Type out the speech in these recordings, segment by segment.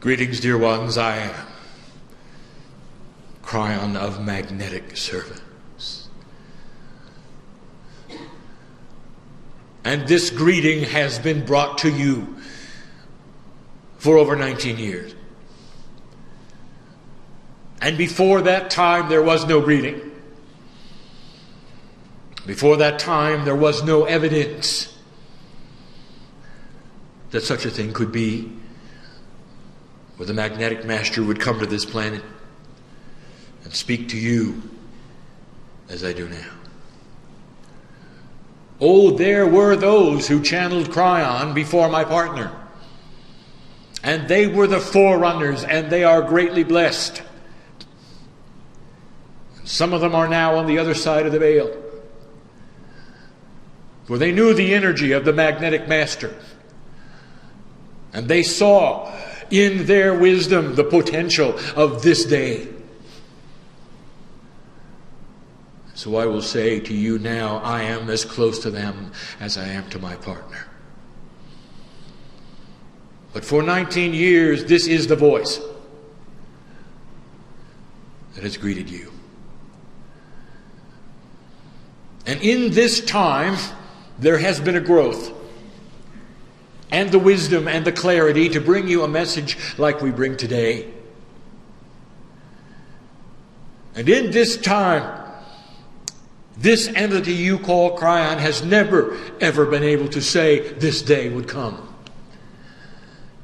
Greetings, dear ones. I am Kryon of magnetic servants. And this greeting has been brought to you for over 19 years. And before that time, there was no greeting. Before that time, there was no evidence that such a thing could be, where the magnetic master would come to this planet and speak to you as I do now. Oh, there were those who channeled Kryon before my partner. And they were the forerunners, and they are greatly blessed. Some of them are now on the other side of the veil, for they knew the energy of the magnetic master. And they saw in their wisdom the potential of this day. So I will say to you now, I am as close to them as I am to my partner. But for 19 years, this is the voice that has greeted you. And in this time, there has been a growth and the wisdom and the clarity to bring you a message like we bring today. And in this time, this entity you call Kryon has never, ever been able to say this day would come.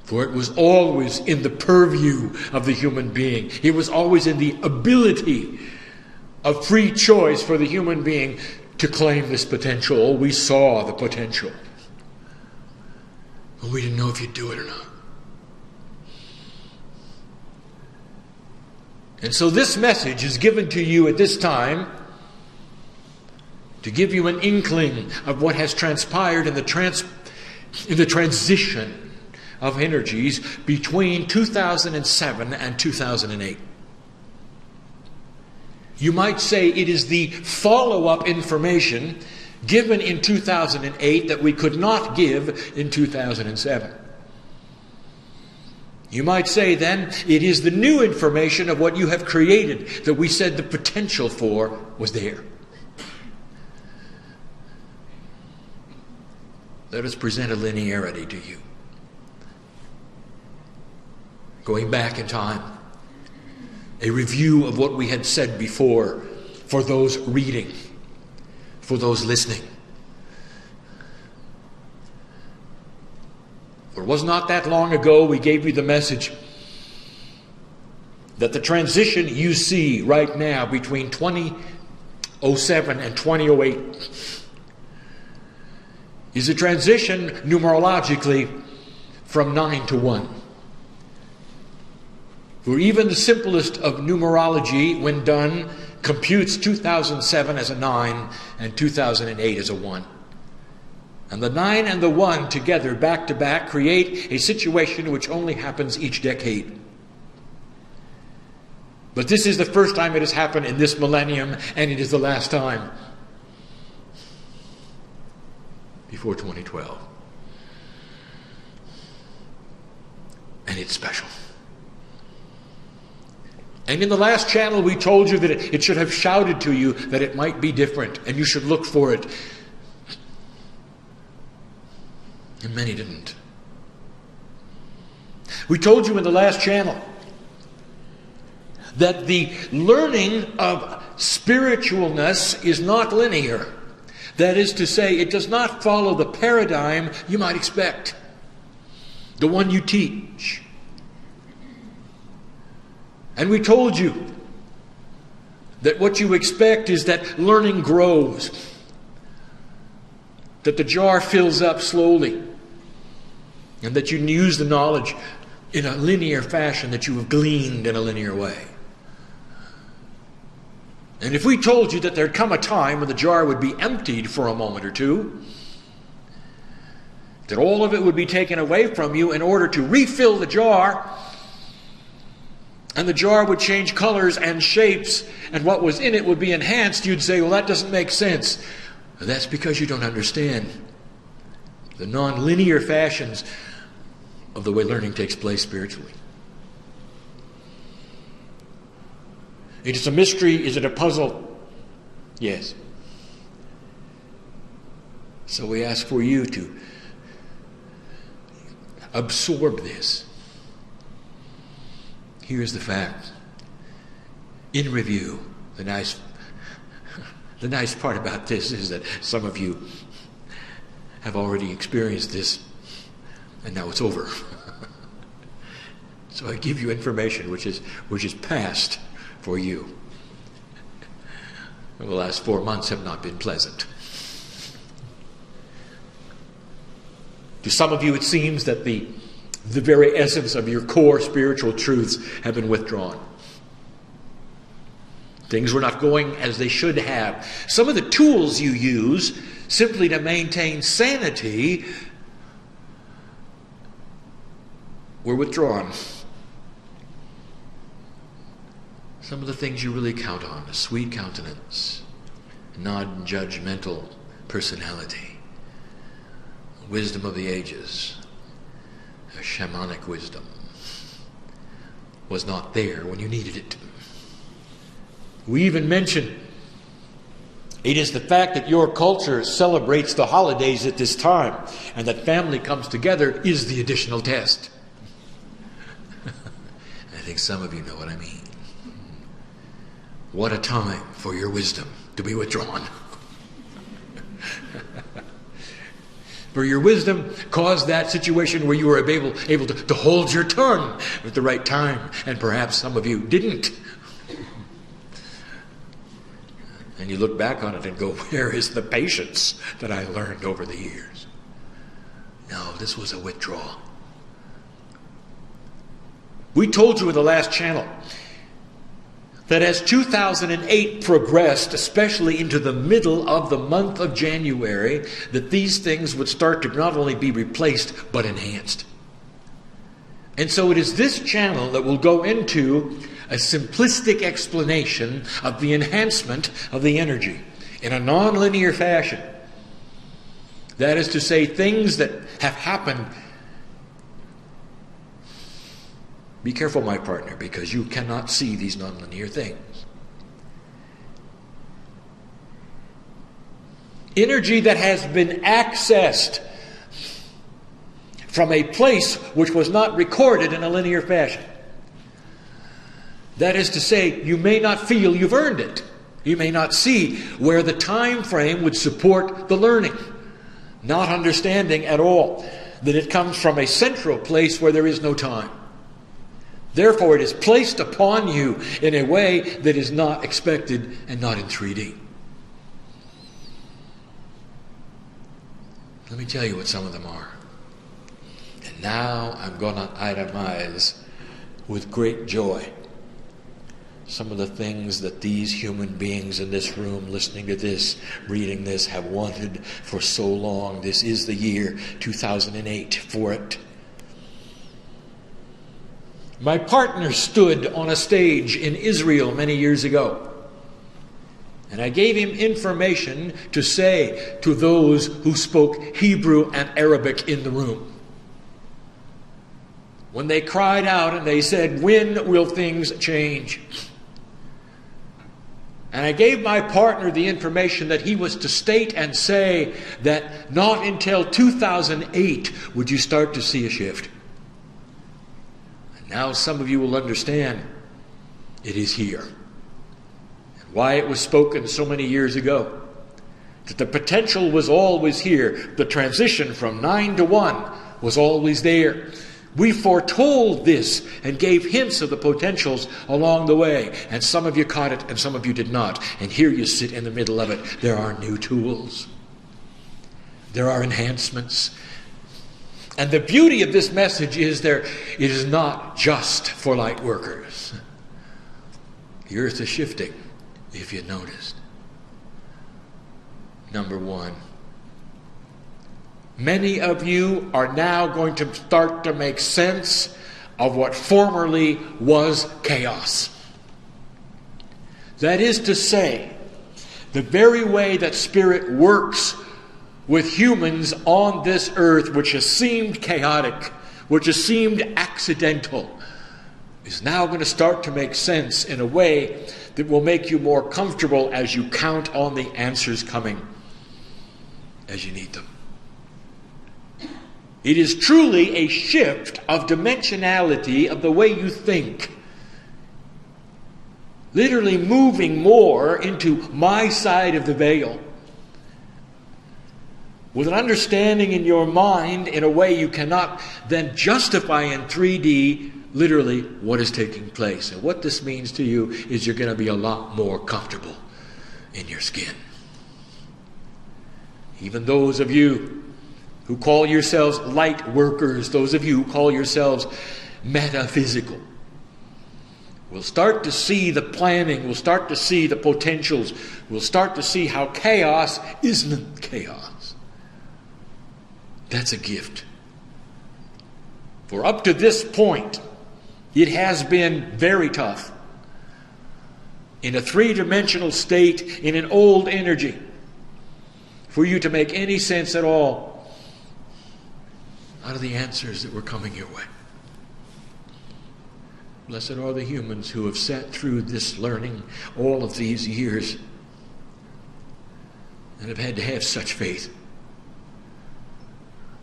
For it was always in the purview of the human being. It was always in the ability of free choice for the human being to claim this potential. Oh, we saw the potential. But we didn't know if you'd do it or not. And so this message is given to you at this time to give you an inkling of what has transpired in the transition of energies between 2007 and 2008. You might say it is the follow-up information given in 2008 that we could not give in 2007. You might say then it is the new information of what you have created that we said the potential for was there. Let us present a linearity to you. Going back in time, a review of what we had said before for those reading, for those listening. For it was not that long ago we gave you the message that the transition you see right now between 2007 and 2008 is a transition numerologically from 9 to 1. For even the simplest of numerology, when done, computes 2007 as a 9 and 2008 as a 1. And the 9 and the 1 together, back to back, create a situation which only happens each decade. But this is the first time it has happened in this millennium, and it is the last time before 2012. And it's special. And in the last channel, we told you that it should have shouted to you that it might be different, and you should look for it. And many didn't. We told you in the last channel that the learning of spiritualness is not linear. That is to say, it does not follow the paradigm you might expect, the one you teach. And we told you that what you expect is that learning grows, that the jar fills up slowly, and that you use the knowledge in a linear fashion that you have gleaned in a linear way. And if we told you that there'd come a time when the jar would be emptied for a moment or two, that all of it would be taken away from you in order to refill the jar, and the jar would change colors and shapes, and what was in it would be enhanced, you'd say, well, that doesn't make sense. And that's because you don't understand the non-linear fashions of the way learning takes place spiritually. It is a mystery. Is it a puzzle? Yes. So we ask for you to absorb this. Here's the fact. In review, the nice part about this is that some of you have already experienced this, and now it's over. So I give you information which is past for you. The last 4 months have not been pleasant. To some of you, it seems that the very essence of your core spiritual truths have been withdrawn. Things were not going as they should have. Some of the tools you use simply to maintain sanity were withdrawn. Some of the things you really count on: a sweet countenance, non-judgmental personality, wisdom of the ages, a shamanic wisdom, was not there when you needed it. We even mention it is the fact that your culture celebrates the holidays at this time and that family comes together is the additional test. I think some of you know what I mean. What a time for your wisdom to be withdrawn. For your wisdom caused that situation where you were able to hold your tongue at the right time, and perhaps some of you didn't. And you look back on it and go, where is the patience that I learned over the years? No, this was a withdrawal. We told you in the last channel that as 2008 progressed, especially into the middle of the month of January, that these things would start to not only be replaced, but enhanced. And so it is this channel that will go into a simplistic explanation of the enhancement of the energy in a non-linear fashion. That is to say, things that have happened. Be careful, my partner, because you cannot see these nonlinear things. Energy that has been accessed from a place which was not recorded in a linear fashion. That is to say, you may not feel you've earned it. You may not see where the time frame would support the learning. Not understanding at all that it comes from a central place where there is no time. Therefore, it is placed upon you in a way that is not expected and not in 3D. Let me tell you what some of them are. And now I'm going to itemize with great joy some of the things that these human beings in this room, listening to this, reading this, have wanted for so long. This is the year 2008 for it. My partner stood on a stage in Israel many years ago, and I gave him information to say to those who spoke Hebrew and Arabic in the room. When they cried out and they said, "When will things change?" And I gave my partner the information that he was to state and say that not until 2008 would you start to see a shift. Now some of you will understand it is here. And why it was spoken so many years ago. That the potential was always here. The transition from 9 to 1 was always there. We foretold this and gave hints of the potentials along the way. And some of you caught it and some of you did not. And here you sit in the middle of it. There are new tools. There are enhancements. And the beauty of this message is it is not just for light workers. The earth is shifting, if you noticed. Number one, many of you are now going to start to make sense of what formerly was chaos. That is to say, the very way that Spirit works with humans on this earth, which has seemed chaotic, which has seemed accidental, is now going to start to make sense in a way that will make you more comfortable as you count on the answers coming as you need them. It is truly a shift of dimensionality of the way you think. Literally moving more into my side of the veil. With an understanding in your mind in a way you cannot then justify in 3D literally what is taking place. And what this means to you is you're going to be a lot more comfortable in your skin. Even those of you who call yourselves light workers, those of you who call yourselves metaphysical, we'll start to see the planning, we'll start to see the potentials, we'll start to see how chaos isn't chaos. That's a gift. For up to this point, it has been very tough. In a three-dimensional state, in an old energy, for you to make any sense at all out of the answers that were coming your way. Blessed are the humans who have sat through this learning all of these years and have had to have such faith.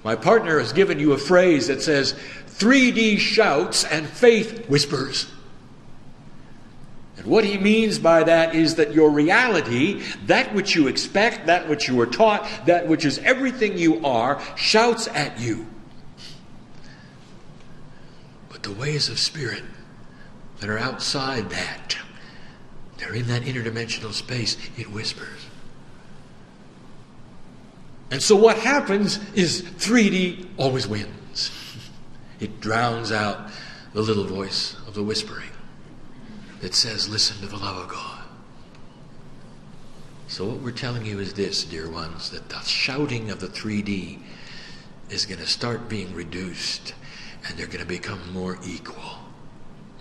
My partner has given you a phrase that says, 3D shouts and faith whispers. And what he means by that is that your reality, that which you expect, that which you were taught, that which is everything you are, shouts at you. But the ways of spirit that are outside that, they're in that interdimensional space, it whispers. And so what happens is 3D always wins. It drowns out the little voice of the whispering that says, listen to the love of God. So what we're telling you is this, dear ones, that the shouting of the 3D is going to start being reduced, and they're going to become more equal.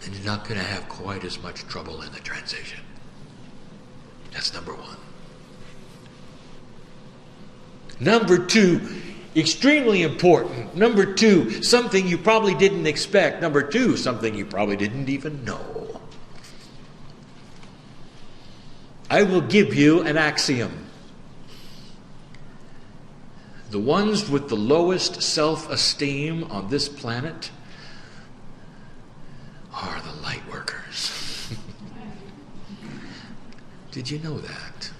And you're not going to have quite as much trouble in the transition. That's number one. Number two, extremely important. Number two, something you probably didn't expect. Number two, something you probably didn't even know. I will give you an axiom. The ones with the lowest self-esteem on this planet are the light workers. Did you know that?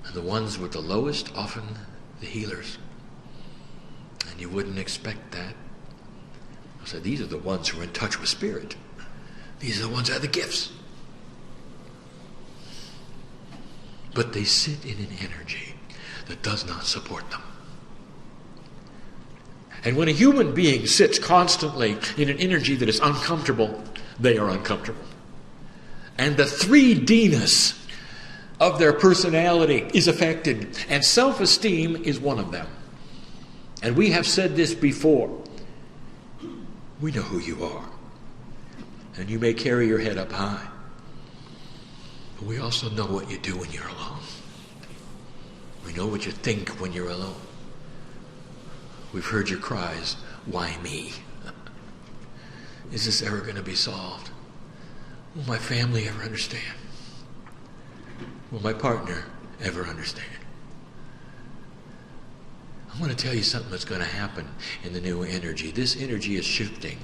And the ones with the lowest, often the healers. And you wouldn't expect that. So these are the ones who are in touch with spirit. These are the ones who have the gifts. But they sit in an energy that does not support them. And when a human being sits constantly in an energy that is uncomfortable, they are uncomfortable. And the 3D-ness of their personality is affected, and self-esteem is one of them. And we have said this before. We know who you are. And you may carry your head up high. But we also know what you do when you're alone. We know what you think when you're alone. We've heard your cries, why me? Is this ever going to be solved? Will my family ever understand? Will my partner ever understand? I want to tell you something that's going to happen in the new energy. This energy is shifting.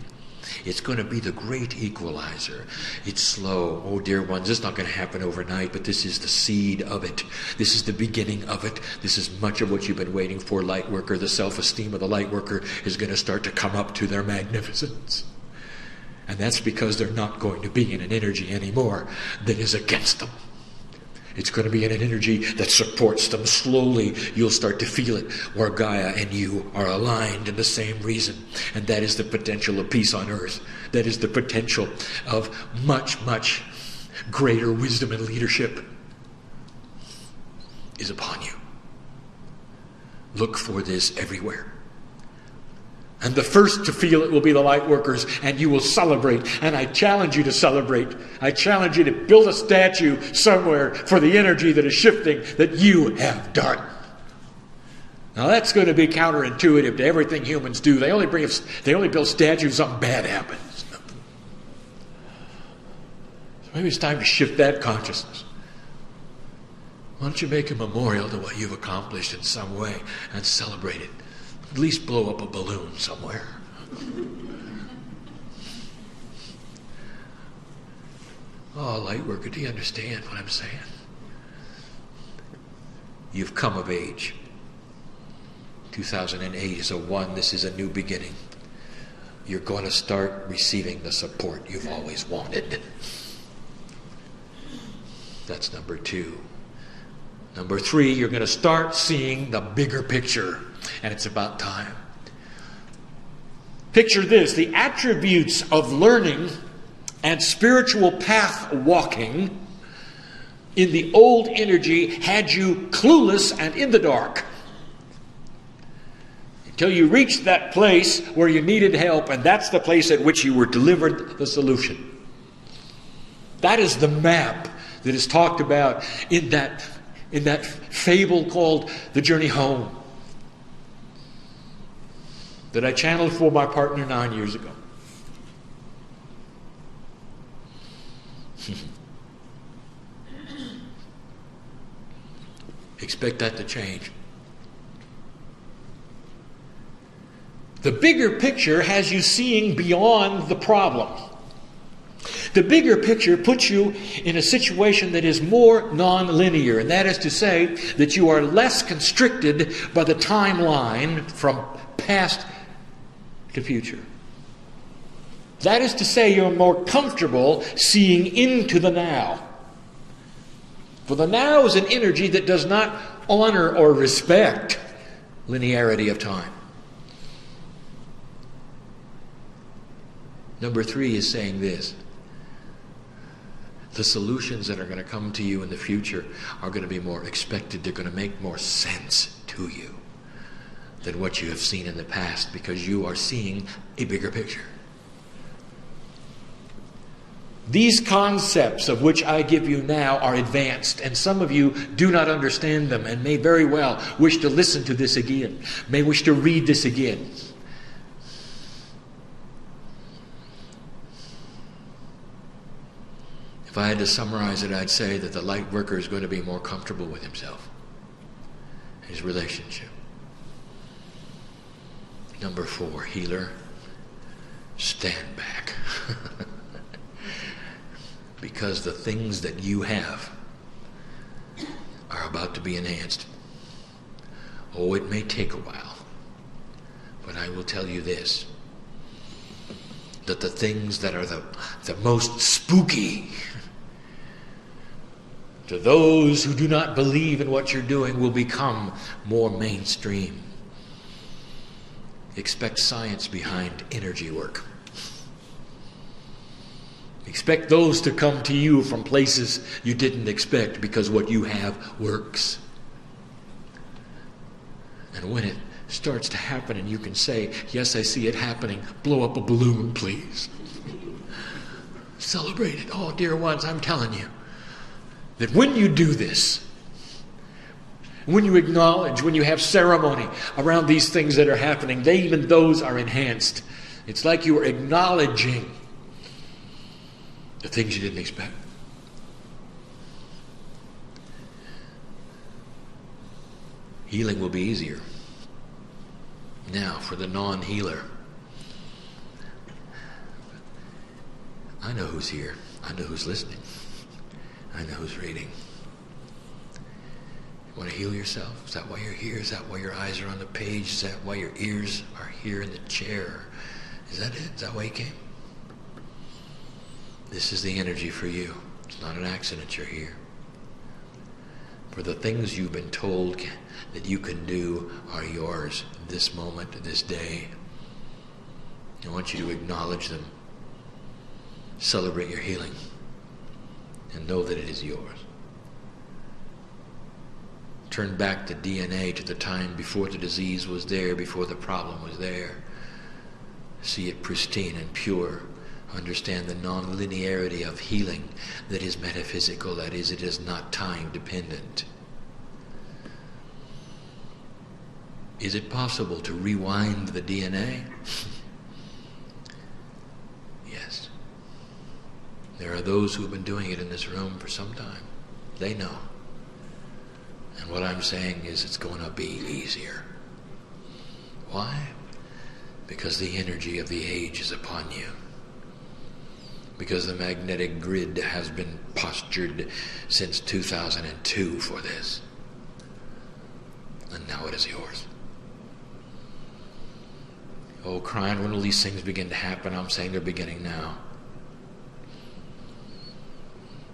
It's going to be the great equalizer. It's slow. Oh, dear ones, this is not going to happen overnight, but this is the seed of it. This is the beginning of it. This is much of what you've been waiting for, light worker. The self-esteem of the light worker is going to start to come up to their magnificence. And that's because they're not going to be in an energy anymore that is against them. It's going to be in an energy that supports them. Slowly, you'll start to feel it, where Gaia and you are aligned in the same reason. And that is the potential of peace on earth. That is the potential of much, much greater wisdom and leadership is upon you. Look for this everywhere. And the first to feel it will be the light workers, and you will celebrate. And I challenge you to celebrate. I challenge you to build a statue somewhere for the energy that is shifting that you have done. Now that's going to be counterintuitive to everything humans do. They only build statues if something bad happens. Maybe it's time to shift that consciousness. Why don't you make a memorial to what you've accomplished in some way and celebrate it? At least blow up a balloon somewhere. Oh, light worker, do you understand what I'm saying? You've come of age. 2008 is a 1. This is a new beginning. You're going to start receiving the support you've always wanted. That's number 2. Number 3, you're going to start seeing the bigger picture, and it's about time. Picture this: the attributes of learning and spiritual path walking in the old energy had you clueless and in the dark until you reached that place where you needed help, and that's the place at which you were delivered the solution. That is the map that is talked about in that fable called The Journey Home that I channeled for my partner 9 years ago. Expect that to change. The bigger picture has you seeing beyond the problem. The bigger picture puts you in a situation that is more non-linear, and that is to say that you are less constricted by the timeline from past to future. That is to say, you're more comfortable seeing into the now. For the now is an energy that does not honor or respect linearity of time. Number 3 is saying this: the solutions that are going to come to you in the future are going to be more expected. They're going to make more sense to you than what you have seen in the past, because you are seeing a bigger picture. These concepts of which I give you now are advanced, and some of you do not understand them and may very well wish to listen to this again, may wish to read this again. If I had to summarize it, I'd say that the light worker is going to be more comfortable with himself, his relationship. Number 4, healer, stand back. Because the things that you have are about to be enhanced. Oh, it may take a while, but I will tell you this, that the things that are the most spooky to those who do not believe in what you're doing will become more mainstream. Expect science behind energy work. Expect those to come to you from places you didn't expect, because what you have works. And when it starts to happen and you can say, yes, I see it happening, blow up a balloon, please. Celebrate it. Oh, dear ones, I'm telling you that when you do this, when you acknowledge, when you have ceremony around these things that are happening, even those are enhanced. It's like you are acknowledging the things you didn't expect. Healing will be easier. Now, for the non-healer, I know who's here. I know who's listening. I know who's reading. You want to heal yourself? Is that why you're here? Is that why your eyes are on the page? Is that why your ears are here in the chair? Is that it? Is that why you came? This is the energy for you. It's not an accident you're here. For the things you've been told that you can do are yours this moment, this day. I want you to acknowledge them. Celebrate your healing. And know that it is yours. Turn back the DNA to the time before the disease was there, before the problem was there. See it pristine and pure. Understand the non-linearity of healing that is metaphysical, that is, it is not time dependent. Is it possible to rewind the DNA? Yes. There are those who have been doing it in this room for some time. They know. And what I'm saying is it's going to be easier. Why? Because the energy of the age is upon you. Because the magnetic grid has been postured since 2002 for this. And now it is yours. Oh, Kryon, when will these things begin to happen? I'm saying they're beginning now.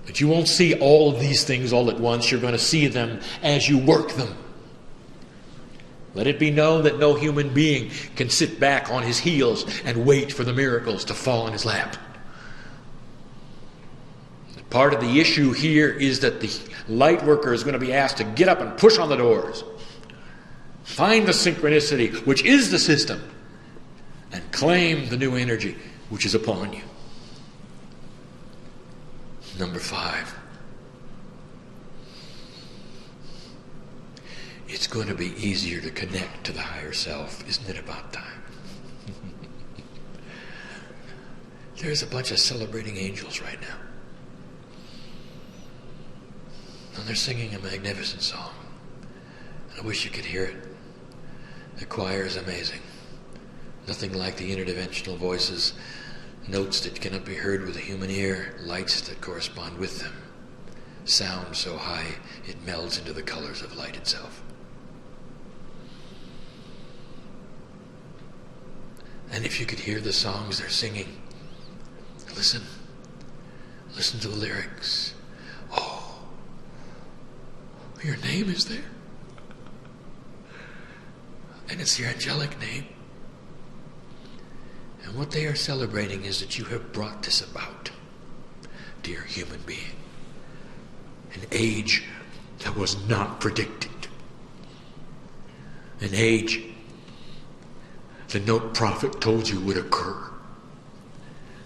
But you won't see all of these things all at once. You're going to see them as you work them. Let it be known that no human being can sit back on his heels and wait for the miracles to fall in his lap. Part of the issue here is that the light worker is going to be asked to get up and push on the doors. Find the synchronicity, which is the system, and claim the new energy which is upon you. Number 5. It's going to be easier to connect to the higher self. Isn't it about time? There's a bunch of celebrating angels right now. And they're singing a magnificent song. I wish you could hear it. The choir is amazing. Nothing like the interdimensional voices, notes that cannot be heard with the human ear, lights that correspond with them, sound so high it melds into the colors of light itself. And if you could hear the songs they're singing, listen to the lyrics. Oh, your name is there. And it's your angelic name. And what they are celebrating is that you have brought this about, dear human being. An age that was not predicted. An age that no prophet told you would occur.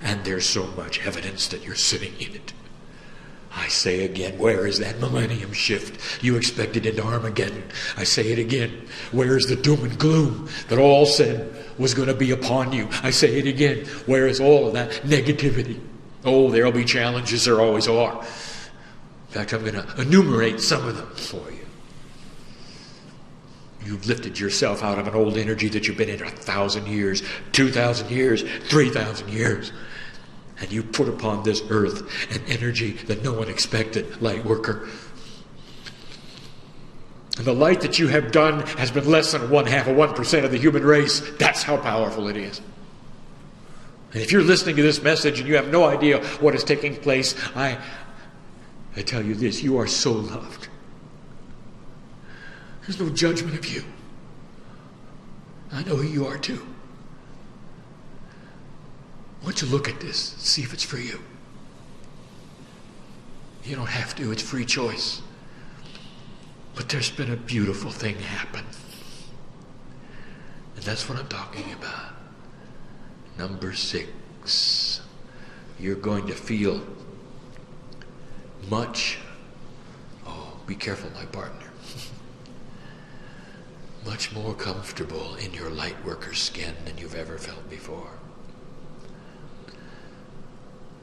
And there's so much evidence that you're sitting in it. I say again, where is that millennium shift you expected into Armageddon? I say it again, where is the doom and gloom that all said was going to be upon you? I say it again, where is all of that negativity? Oh, there'll be challenges, there always are. In fact, I'm going to enumerate some of them for you. You've lifted yourself out of an old energy that you've been in 1,000 years, 2,000 years, 3,000 years. And you put upon this earth an energy that no one expected, light worker. And the light that you have done has been less than 0.5% of the human race. That's how powerful it is. And if you're listening to this message and you have no idea what is taking place, I tell you this, you are so loved. There's no judgment of you. I know who you are too. Why don't you look at this, see if it's for you. You don't have to, it's free choice. But there's been a beautiful thing happen. And that's what I'm talking about. Number 6. You're going to feel much, be careful, my partner, much more comfortable in your light worker's skin than you've ever felt before.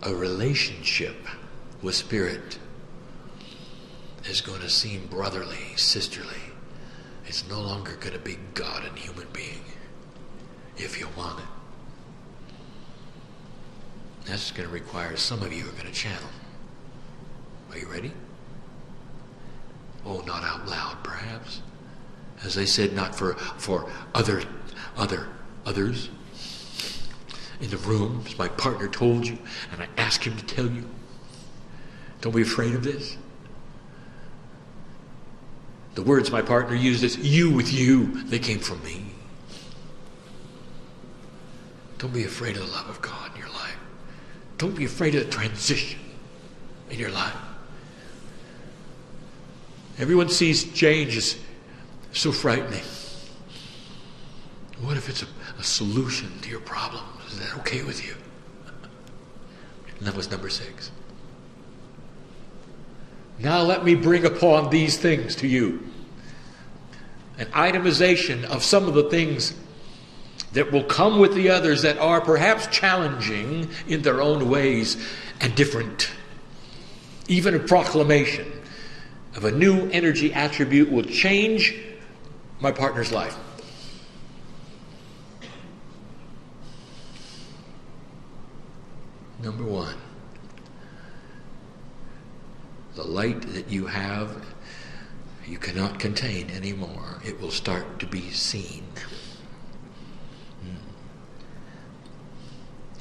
A relationship with Spirit is going to seem brotherly, sisterly. It's no longer going to be God and human being, if you want it. That's going to require some of you are going to channel. Are you ready? Oh, not out loud, perhaps. As I said, not for others in the room, as my partner told you, and I asked him to tell you. Don't be afraid of this. The words my partner used is you with you. They came from me. Don't be afraid of the love of God in your life. Don't be afraid of the transition in your life. Everyone sees change as so frightening. What if it's a solution to your problem? Is that okay with you? And that was number 6. Now let me bring upon these things to you. An itemization of some of the things that will come with the others that are perhaps challenging in their own ways and different. Even a proclamation of a new energy attribute will change my partner's life. Number one, the light that you have, you cannot contain anymore. It will start to be seen.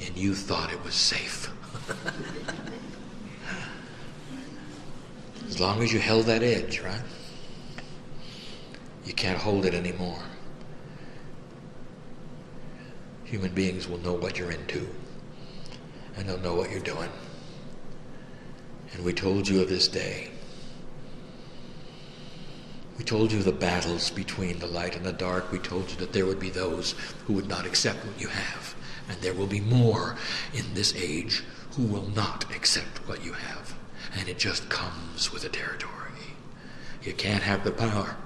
And you thought it was safe. As long as you held that edge, right? You can't hold it anymore. Human beings will know what you're into, and they'll know what you're doing. And we told you of this day. We told you the battles between the light and the dark. We told you that there would be those who would not accept what you have. And there will be more in this age who will not accept what you have. And it just comes with the territory. You can't have the power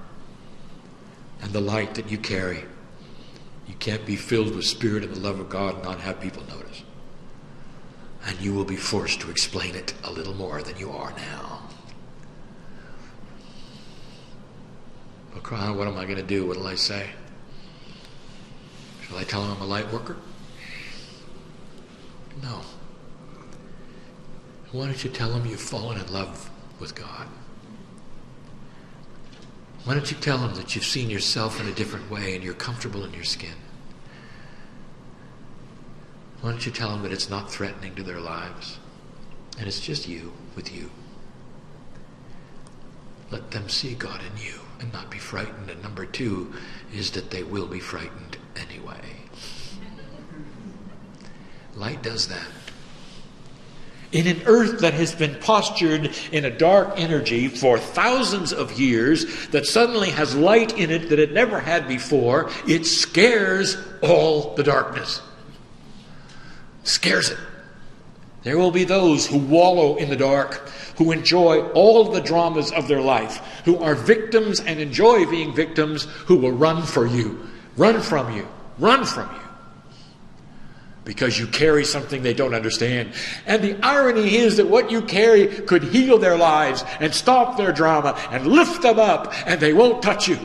and the light that you carry. You can't be filled with spirit and the love of God and not have people notice. And you will be forced to explain it a little more than you are now. But Kryon, what am I going to do? What will I say? Shall I tell him I'm a light worker? No. Why don't you tell him you've fallen in love with God? Why don't you tell him that you've seen yourself in a different way and you're comfortable in your skin? Why don't you tell them that it's not threatening to their lives and it's just you with you? Let them see God in you and not be frightened. And number two is that they will be frightened anyway. Light does that. In an earth that has been postured in a dark energy for thousands of years, that suddenly has light in it that it never had before, it scares all the darkness. Scares it. There will be those who wallow in the dark, who enjoy all the dramas of their life, who are victims and enjoy being victims, who will run for you, run from you, run from you. Because you carry something they don't understand. And the irony is that what you carry could heal their lives and stop their drama and lift them up, and they won't touch you.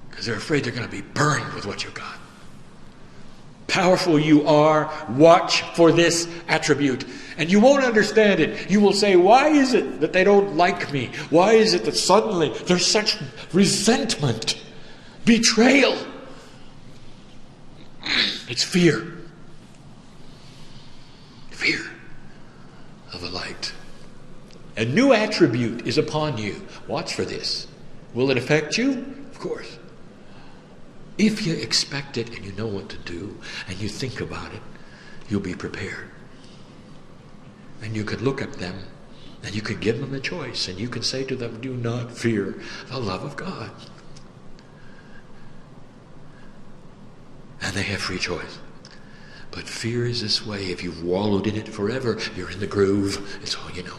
Because they're afraid they're going to be burned with what you've got. Powerful you are, watch for this attribute. And you won't understand it. You will say, why is it that they don't like me? Why is it that suddenly there's such resentment, betrayal? It's fear. Fear of the light. A new attribute is upon you. Watch for this. Will it affect you? Of course. If you expect it and you know what to do and you think about it, you'll be prepared. And you could look at them and you could give them a choice and you can say to them, do not fear the love of God. And they have free choice. But fear is this way. If you've wallowed in it forever, you're in the groove. It's all you know.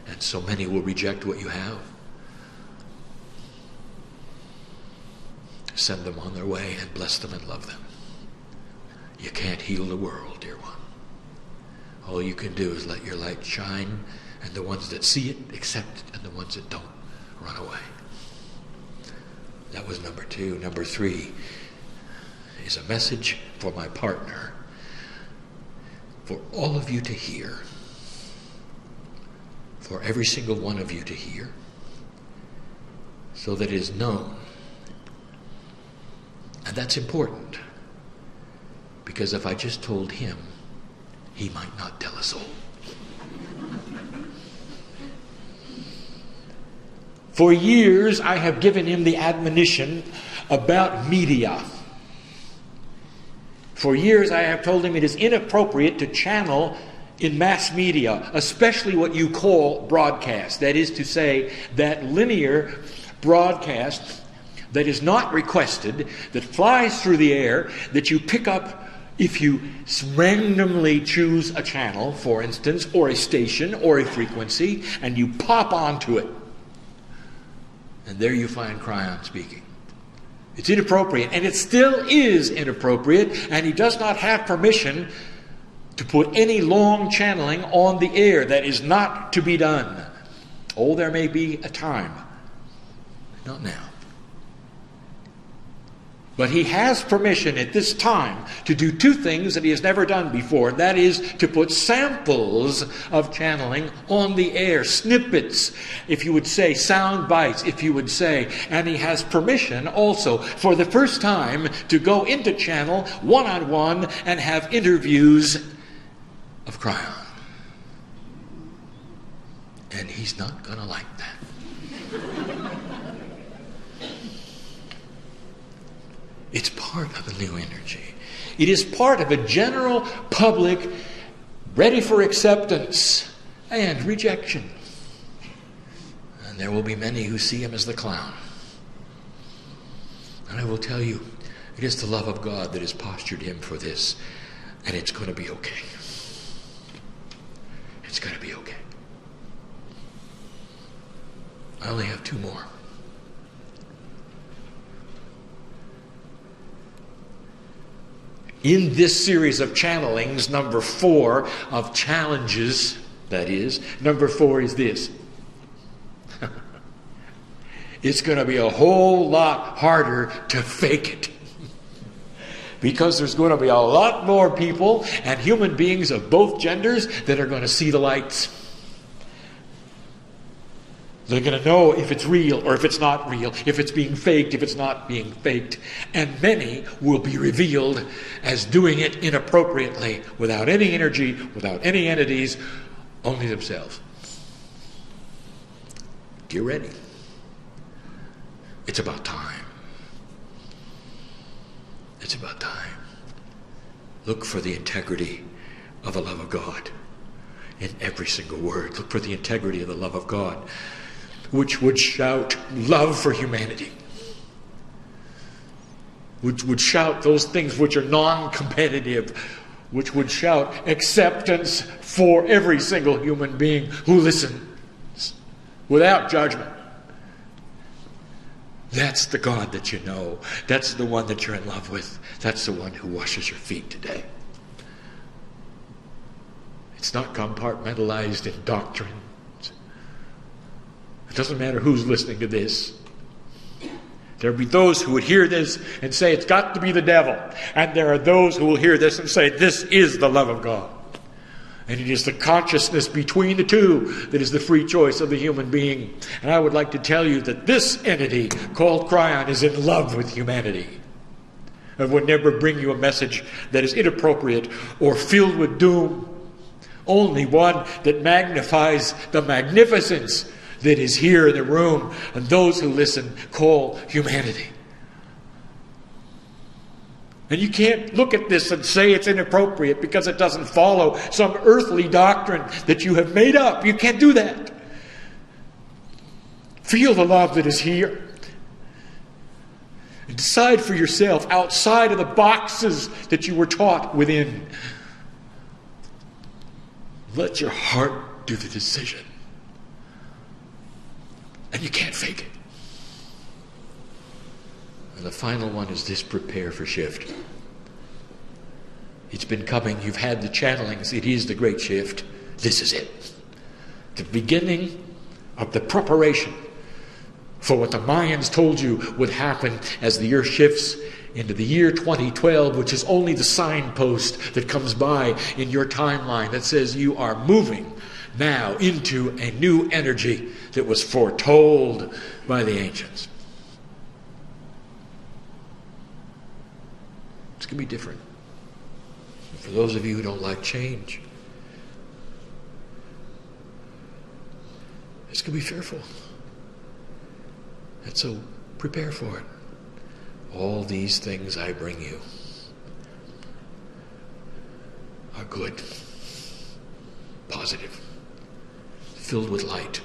And so many will reject what you have. Send them on their way and bless them and love them. You can't heal the world, dear one. All you can do is let your light shine, and the ones that see it accept it, and the ones that don't run away. That was number two. Number three is a message for my partner, for all of you to hear, for every single one of you to hear, so that it is known. And that's important, because if I just told him, he might not tell us all. For years, I have given him the admonition about media. For years, I have told him it is inappropriate to channel in mass media, especially what you call broadcast. That is to say, that linear broadcast that is not requested, that flies through the air, that you pick up if you randomly choose a channel, for instance, or a station, or a frequency, and you pop onto it. And there you find Kryon speaking. It's inappropriate, and it still is inappropriate, and he does not have permission to put any long channeling on the air. That is not to be done. Oh, there may be a time. Not now. But he has permission at this time to do two things that he has never done before. And that is to put samples of channeling on the air, snippets, if you would say, sound bites, if you would say. And he has permission also for the first time to go into channel one-on-one and have interviews of Kryon. And he's not going to like that. It's part of a new energy. It is part of a general public ready for acceptance and rejection. And there will be many who see him as the clown. And I will tell you, it is the love of God that has postured him for this. And it's going to be okay. It's going to be okay. I only have two more. In this series of channelings, number 4 of challenges, that is, number 4 is this. It's going to be a whole lot harder to fake it. Because there's going to be a lot more people and human beings of both genders that are going to see the lights. They're going to know if it's real or if it's not real, if it's being faked, if it's not being faked. And many will be revealed as doing it inappropriately, without any energy, without any entities, only themselves. Get ready. It's about time. It's about time. Look for the integrity of the love of God in every single word. Look for the integrity of the love of God, which would shout love for humanity, which would shout those things which are non-competitive, which would shout acceptance for every single human being who listens without judgment. That's the God that you know. That's the one that you're in love with. That's the one who washes your feet today. It's not compartmentalized in doctrine. It doesn't matter who's listening to this. There'll be those who would hear this and say it's got to be the devil. And there are those who will hear this and say this is the love of God. And it is the consciousness between the two that is the free choice of the human being. And I would like to tell you that this entity called Kryon is in love with humanity. And would never bring you a message that is inappropriate or filled with doom. Only one that magnifies the magnificence that is here in the room, and those who listen call humanity. And you can't look at this and say it's inappropriate because it doesn't follow some earthly doctrine that you have made up. You can't do that. Feel the love that is here. And decide for yourself outside of the boxes that you were taught within. Let your heart do the decision. And you can't fake it. And the final one is this: prepare for shift. It's been coming. You've had the channelings. It is the great shift. This is it. The beginning of the preparation for what the Mayans told you would happen as the earth shifts into the year 2012, which is only the signpost that comes by in your timeline that says you are moving now into a new energy that was foretold by the ancients. It's going to be different. For those of you who don't like change, it's going to be fearful. And so prepare for it. All these things I bring you are good, positive, filled with light,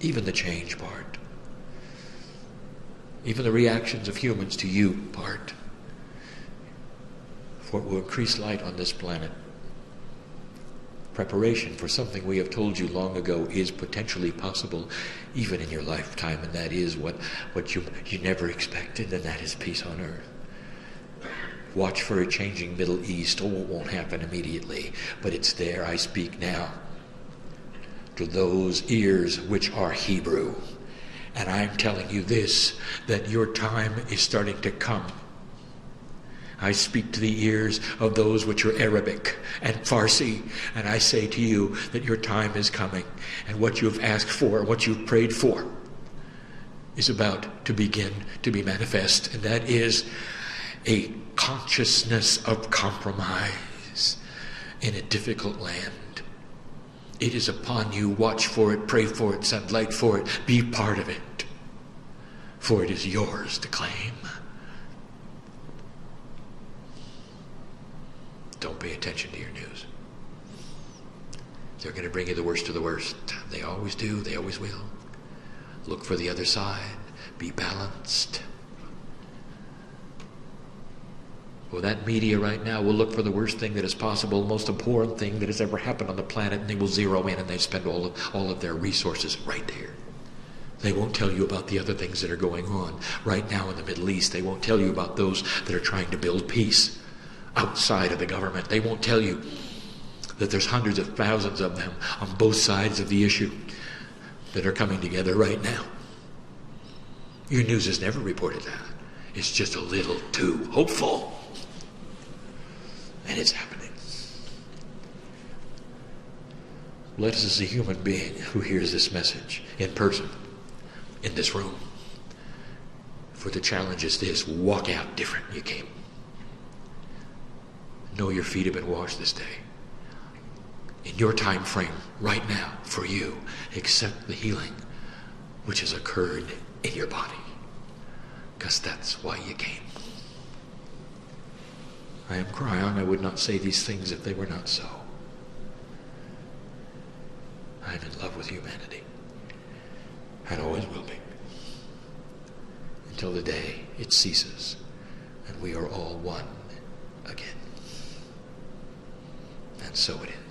even the change part, even the reactions of humans to you part, for it will increase light on this planet. preparation for something we have told you long ago is potentially possible even in your lifetime, and that is what you never expected, and that is peace on earth. Watch for a changing Middle East. Oh, it won't happen immediately, but it's there. I speak now to those ears which are Hebrew. And I'm telling you this, that your time is starting to come. I speak to the ears of those which are Arabic and Farsi, and I say to you that your time is coming, and what you have asked for, what you've prayed for, is about to begin to be manifest, and that is a consciousness of compromise in a difficult land. It is upon you. Watch for it, pray for it, send light for it, be part of it, for it is yours to claim. Don't pay attention to your news. They're going to bring you the worst of the worst. They always do, they always will. Look for the other side, be balanced. Well, that media right now will look for the worst thing that is possible, the most abhorrent thing that has ever happened on the planet, and they will zero in and they spend all of their resources right there. They won't tell you about the other things that are going on right now in the Middle East. They won't tell you about those that are trying to build peace outside of the government. They won't tell you that there's hundreds of thousands of them on both sides of the issue that are coming together right now. Your news has never reported that. It's just a little too hopeful. And it's happening. Let us, as a human being who hears this message in person, in this room, for the challenge is this: walk out different than you came. Know your feet have been washed this day. In your time frame, right now, for you, accept the healing which has occurred in your body, because that's why you came. I am Kryon. I would not say these things if they were not so. I am in love with humanity, and always will be, until the day it ceases and we are all one again. And so it is.